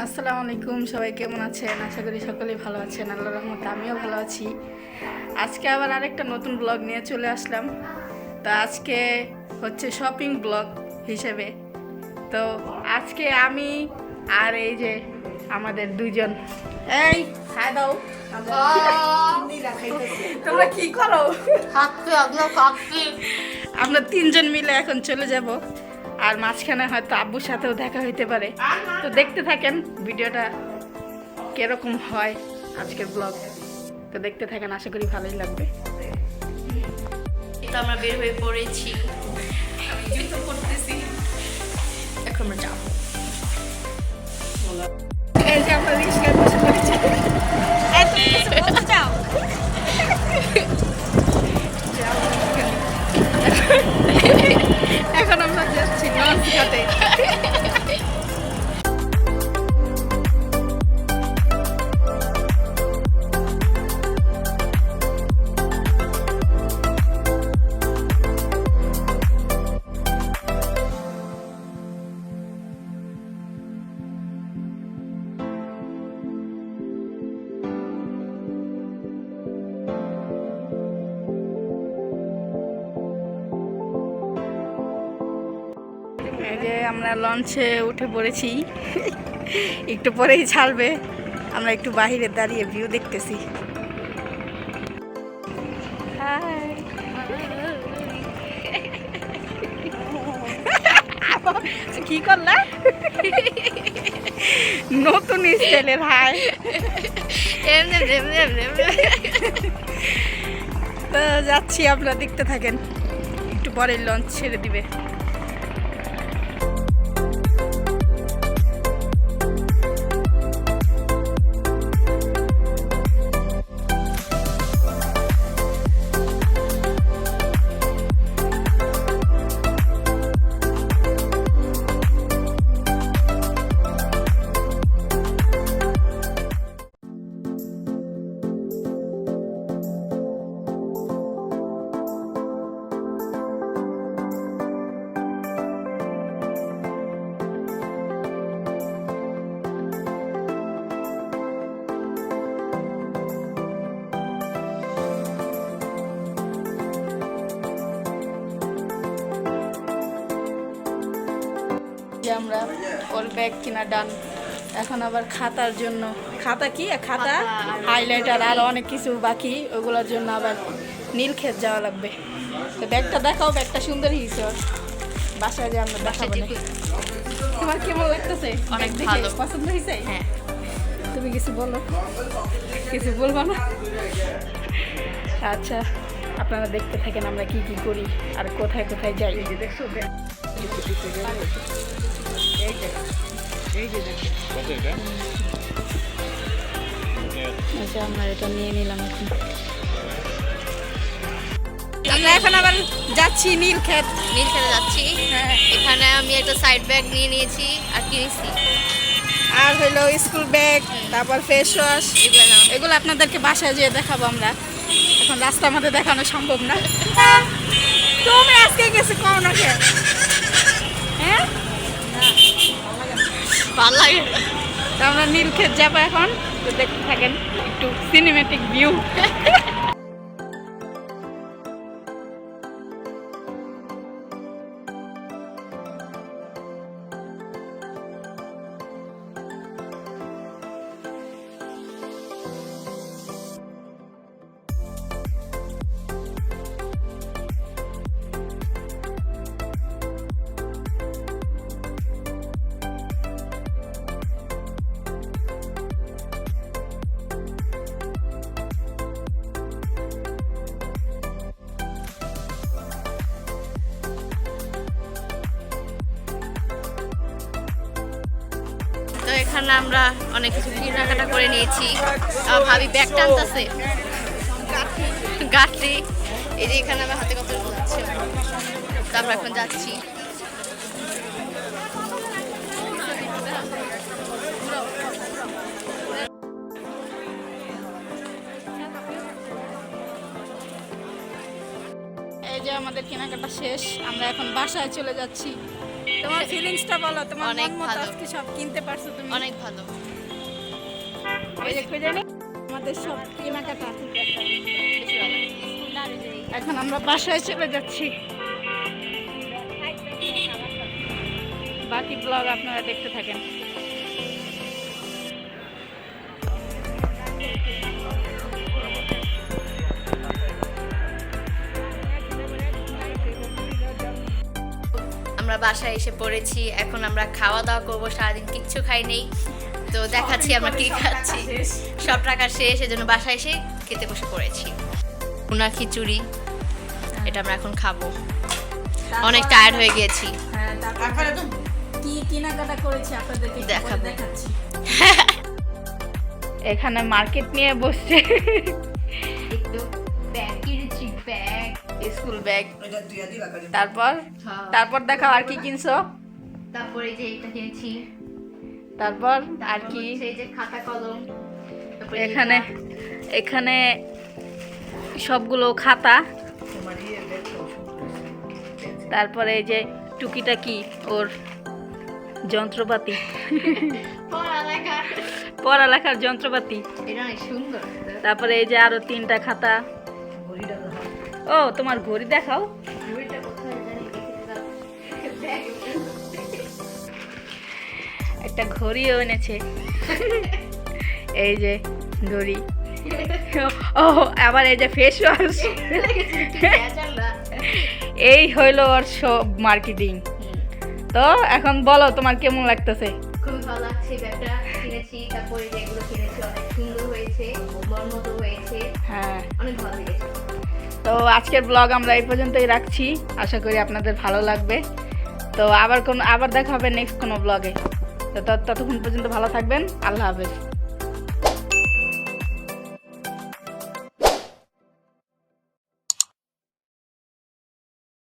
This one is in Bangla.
আসসালামু আলাইকুম, সবাই কেমন আছেন? আশা করি সকলেই ভালো আছেন। আল্লাহর রহমতে আমিও ভালো আছি। আজকে আবার আরেকটা নতুন ব্লগ নিয়ে চলে আসলাম। তো আজকে হচ্ছে শপিং ব্লগ হিসেবে। তো আজকে আমি আর এই যে আমাদের দুইজন, এই খাই দাও, তোমরা কি করো? আমরা তিনজন মিলে এখন চলে যাব, আর মাঝখানে হয়তো আব্বুর সাথেও দেখা হইতে পারে। তো দেখতে থাকেন ভিডিওটা কিরকম হয় আজকের ব্লগ। তো দেখতে থাকেন, আশা করি ভালোই লাগবে। তো আমরা বের হয়ে পড়েছি, আমি জুতো পরতেছি, এখন আমরা যাবো। এই যে আমরা রিক্সায় বসে পড়েছি। এখন আমরা যাচ্ছি লঞ্চ ঘাটে। এই যে আমরা লঞ্চে উঠে পড়েছি, একটু পরেই ছাড়বে। আমরা একটু বাইরে দাঁড়িয়ে ভিউ দেখতেছি। কি করলা? নতুন স্টাইলের হাই। তো যাচ্ছি, আপনারা দেখতে থাকেন, একটু পরে লঞ্চ ছেড়ে দিবে। আমরা ওর ব্যাগ কিনা ডান। এখন আবার খাতার জন্য, খাতা কি খাতা, হাইলাইটার আর অনেক কিছু বাকি, ওগুলোর জন্য আবার নীলক্ষেত যাওয়া লাগবে। তো ব্যাগটা দেখাও, ব্যাগটা সুন্দর হয়েছে ওর। বাসায় যে আমরা দেখাবো। তোমার কেমন লাগতেছে? অনেক দেখে ভালো। পছন্দ হয়েছে? হ্যাঁ। তুমি কিছু বলো? কিছু বলবো না? আচ্ছা, আপনারা দেখতে থাকেন আমরা কি কি করি আর কোথায় কোথায় যাই। দেখছো আচ্ছা, আমরা এটা নিয়ে নিলাম। আমরা এখন আবার যাচ্ছি নীলক্ষেত। নীলক্ষেতে যাচ্ছি। হ্যাঁ। এখানে আমি একটা সাইড ব্যাগ নিয়ে নিয়েছি আর কিনেছি। আর হলো স্কুল ব্যাগ, তারপর ফেস ওয়াশ, এগুলো না। এগুলো আপনাদেরকে বাসায় যেয়ে দেখাবো আমরা। এখন রাস্তার মধ্যে দেখানো সম্ভব না। তুমি আজকে গেছে কও না কে? হ্যাঁ, ভালো লাগে। তো আমরা নীলক্ষেত যাবো এখন। তো দেখতে থাকেন একটু সিনেমেটিক ভিউ। তো এখানে আমরা অনেক কিছু কেনাকাটা করে নিয়েছি। ভাবি ব্যাগ টানতেছে, গাঠি। এই যে এখানে আমার হাতে কত হচ্ছে। তারপর এখন যাচ্ছি। এই যে আমাদের কেনাকাটা শেষ, আমরা এখন বাসায় চলে যাচ্ছি। তোমার ফিলিংসটা বলো, তোমার অনেক মন মতো ভালো। আজকে সব কিনতে পারছো তুমি? অনেক ভালো। ওই যে খুঁজে নে, আমাদের সব কেনাকাটা। বেশি ভালো। এখন আমরা বাসায় চলে যাচ্ছি। বাকি ব্লগ আপনারা দেখতে থাকেন। আমরা বাসায় এসে পড়েছি, এখন আমরা খাওয়া দাওয়া করবো। সারাদিন কিচ্ছু খাই নেই, তো দেখাচ্ছি আমরা কি খাচ্ছি। সব টাকা শেষ, এজন্য বাসায় এসে খেতে বসে পড়েছি। ভুনা খিচুড়ি, এটা আমরা এখন খাবো। অনেক টায়ার্ড হয়ে গিয়েছি। হ্যাঁ, তারপরে কি কেনাকাটা করেছি আপনাদেরকে একটু পরে দেখাবো। দেখাচ্ছি। এখানে মার্কেট নিয়ে বসছে, একটু ব্যাগ কিনেছি, ব্যাগ, স্কুল ব্যাগ। তারপর তারপর দেখাও আর কি কিনছো। তারপরে যে এটা কিনেছি, তারপর আর কি এই যে খাতা কলম, তারপরে এখানে এখানে সবগুলো খাতা। তারপরে এই যে টুকিটাকি ওর যন্ত্রপাতি, পড়ালেখা, পড়ালেখার যন্ত্রপাতি। এটা অনেক সুন্দর। তারপরে এই যে আরো 3টা খাতা। ও তোমার ঘড়ি দেখাও। ঘড়িটা কোথায় জানি রেখে দিলাম। ব্যাগে। একটা ঘড়িও এনেছে, এই যে ঘড়ি। ও আবার এই যে ফেস ওয়াশ। এই হইলো ওর সব মার্কেটিং। তো এখন বলো তোমার কেমন লাগতেছে? খুব ভালো লাগছে, ব্যাগটা কিনেছি, তারপরে যেগুলো কিনেছি অনেক সুন্দর হয়েছে, মন মতো হয়েছে, হ্যাঁ, অনেক ভালো লেগেছে। তো আজকের ব্লগ আমরা এই পর্যন্তই রাখছি। আশা করি আপনাদের ভালো লাগবে। তো আবার দেখা হবে নেক্সট কোনো ব্লগে। তো ততক্ষণ পর্যন্ত ভালো থাকবেন। আল্লাহ হাফেজ।